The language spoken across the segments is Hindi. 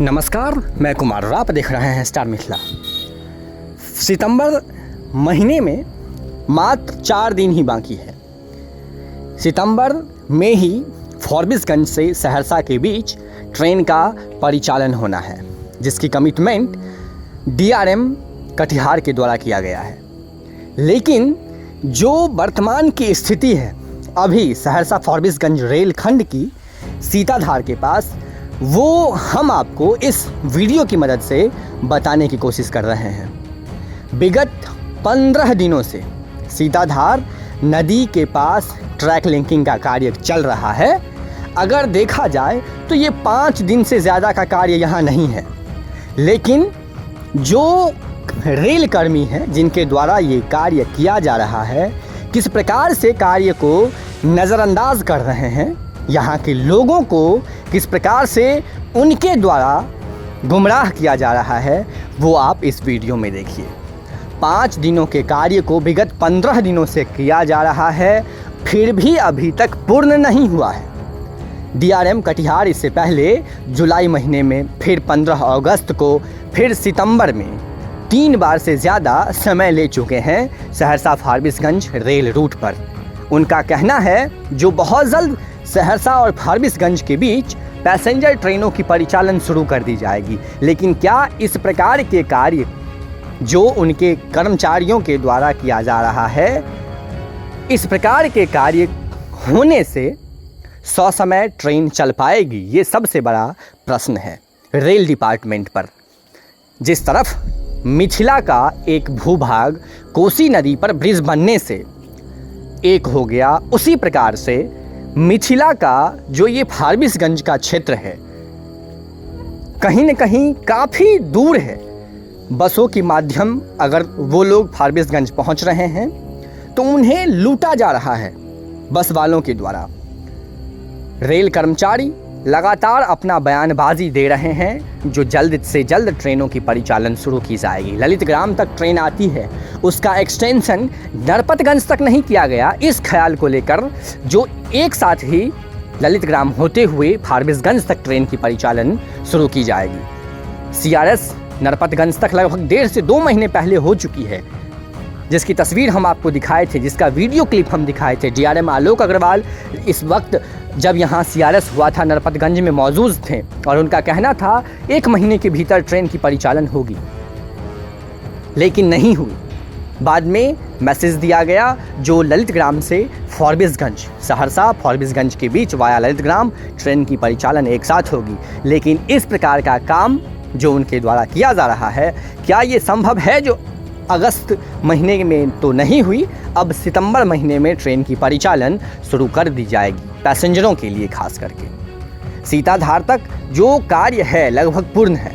नमस्कार, मैं कुमार और आप देख रहे हैं स्टार मिथिला। सितंबर महीने में मात्र 4 दिन ही बाकी है। सितंबर में ही फॉरबिसगंज से सहरसा के बीच ट्रेन का परिचालन होना है, जिसकी कमिटमेंट DRM कटिहार के द्वारा किया गया है। लेकिन जो वर्तमान की स्थिति है अभी सहरसा फॉरबिसगंज रेलखंड की सीताधार के पास, वो हम आपको इस वीडियो की मदद से बताने की कोशिश कर रहे हैं। विगत 15 दिनों से सीताधार नदी के पास ट्रैक लिंकिंग का कार्य चल रहा है। अगर देखा जाए तो ये 5 दिन से ज़्यादा का कार्य यहाँ नहीं है, लेकिन जो रेल कर्मी हैं जिनके द्वारा ये कार्य किया जा रहा है, किस प्रकार से कार्य को नज़रअंदाज कर रहे हैं, यहाँ के लोगों को किस प्रकार से उनके द्वारा गुमराह किया जा रहा है, वो आप इस वीडियो में देखिए। 5 दिनों के कार्य को विगत 15 दिनों से किया जा रहा है, फिर भी अभी तक पूर्ण नहीं हुआ है। DRM कटिहार इससे पहले जुलाई महीने में, फिर 15 अगस्त को, फिर सितंबर में 3 बार से ज़्यादा समय ले चुके हैं सहरसा फॉरबिसगंज रेल रूट पर। उनका कहना है जो बहुत जल्द सहरसा और फॉरबिसगंज के बीच पैसेंजर ट्रेनों की परिचालन शुरू कर दी जाएगी। लेकिन क्या इस प्रकार के कार्य जो उनके कर्मचारियों के द्वारा किया जा रहा है, इस प्रकार के कार्य होने से ससमय ट्रेन चल पाएगी? ये सबसे बड़ा प्रश्न है रेल डिपार्टमेंट पर। जिस तरफ मिथिला का एक भूभाग कोसी नदी पर ब्रिज बनने से एक हो गया, उसी प्रकार से मिथिला का जो ये फॉरबिसगंज का क्षेत्र है, कहीं न कहीं काफ़ी दूर है। बसों के माध्यम अगर वो लोग फॉरबिसगंज पहुंच रहे हैं तो उन्हें लूटा जा रहा है बस वालों के द्वारा। रेल कर्मचारी लगातार अपना बयानबाजी दे रहे हैं जो जल्द से जल्द ट्रेनों की परिचालन शुरू की जाएगी। ललित ग्राम तक ट्रेन आती है, उसका एक्सटेंशन नरपतगंज तक नहीं किया गया, इस ख्याल को लेकर जो एक साथ ही ललित ग्राम होते हुए फॉरबिसगंज तक ट्रेन की परिचालन शुरू की जाएगी। CRS नरपतगंज तक लगभग 1.5 से 2 महीने पहले हो चुकी है, जिसकी तस्वीर हम आपको दिखाए थे, जिसका वीडियो क्लिप हम दिखाए थे। DRM आलोक अग्रवाल इस वक्त जब यहाँ CRS हुआ था नरपतगंज में मौजूद थे और उनका कहना था 1 महीने के भीतर ट्रेन की परिचालन होगी, लेकिन नहीं हुई। बाद में मैसेज दिया गया जो ललित ग्राम से फॉरबिसगंज, सहरसा फॉरबिसगंज के बीच वाया ललित ग्राम ट्रेन की परिचालन एक साथ होगी। लेकिन इस प्रकार का काम जो उनके द्वारा किया जा रहा है, क्या ये संभव है? जो अगस्त महीने में तो नहीं हुई, अब सितंबर महीने में ट्रेन की परिचालन शुरू कर दी जाएगी पैसेंजरों के लिए खास करके। सीताधार तक जो कार्य है लगभग पूर्ण है।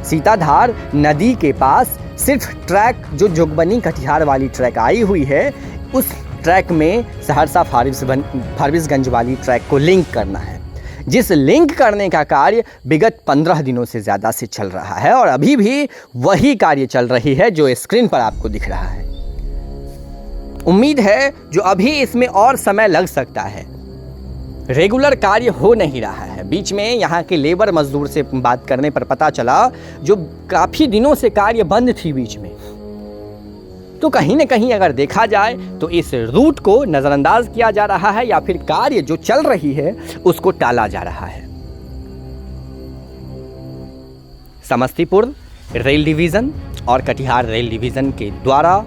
सीताधार नदी के पास सिर्फ ट्रैक जो जोगबनी कटिहार वाली ट्रैक आई हुई है, उस ट्रैक में सहरसा फॉरबिसगंज वाली ट्रैक को लिंक करना है, जिस लिंक करने का कार्य विगत 15 दिनों से ज़्यादा से चल रहा है और अभी भी वही कार्य चल रही है जो स्क्रीन पर आपको दिख रहा है। उम्मीद है जो अभी इसमें और समय लग सकता है, रेगुलर कार्य हो नहीं रहा है। बीच में यहाँ के लेबर मजदूर से बात करने पर पता चला जो काफ़ी दिनों से कार्य बंद थी बीच में, तो कहीं न कहीं अगर देखा जाए तो इस रूट को नज़रअंदाज किया जा रहा है या फिर कार्य जो चल रही है उसको टाला जा रहा है। समस्तीपुर रेल डिवीज़न और कटिहार रेल डिवीज़न के द्वारा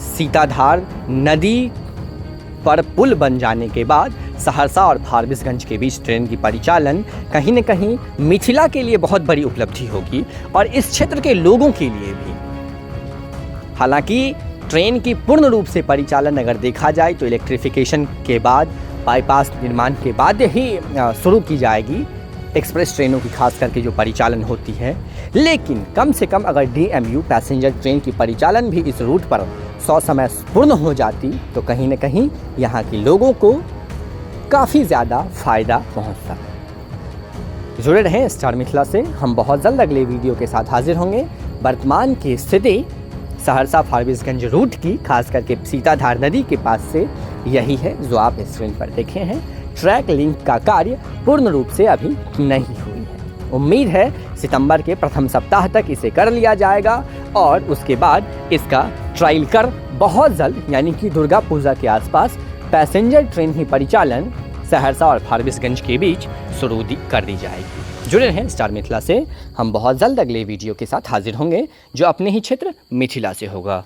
सीताधार नदी पर पुल बन जाने के बाद सहरसा और फॉरबिसगंज के बीच ट्रेन की परिचालन कहीं न कहीं मिथिला के लिए बहुत बड़ी उपलब्धि होगी और इस क्षेत्र के लोगों के लिए भी। हालांकि ट्रेन की पूर्ण रूप से परिचालन अगर देखा जाए तो इलेक्ट्रिफिकेशन के बाद, बाईपास निर्माण के बाद ही शुरू की जाएगी एक्सप्रेस ट्रेनों की खास करके जो परिचालन होती है। लेकिन कम से कम अगर DMU पैसेंजर ट्रेन की परिचालन भी इस रूट पर ससमय पूर्ण हो जाती तो कहीं न कहीं यहाँ के लोगों को काफ़ी ज़्यादा फ़ायदा पहुँचता। जुड़े रहें स्टार मिथिला से, हम बहुत जल्द अगले वीडियो के साथ हाजिर होंगे। वर्तमान की स्थिति सहरसा फॉरबिसगंज रूट की खास करके सीताधार नदी के पास से यही है जो आप स्क्रीन पर देखे हैं। ट्रैक लिंक का कार्य पूर्ण रूप से अभी नहीं हुई है। उम्मीद है सितंबर के प्रथम सप्ताह तक इसे कर लिया जाएगा और उसके बाद इसका ट्रायल कर बहुत जल्द यानी कि दुर्गा पूजा के आसपास पैसेंजर ट्रेन ही परिचालन सहरसा और फारबिसगंज के बीच शुरू कर दी जाएगी। जुड़े रहें स्टार मिथिला से, हम बहुत जल्द अगले वीडियो के साथ हाजिर होंगे जो अपने ही क्षेत्र मिथिला से होगा।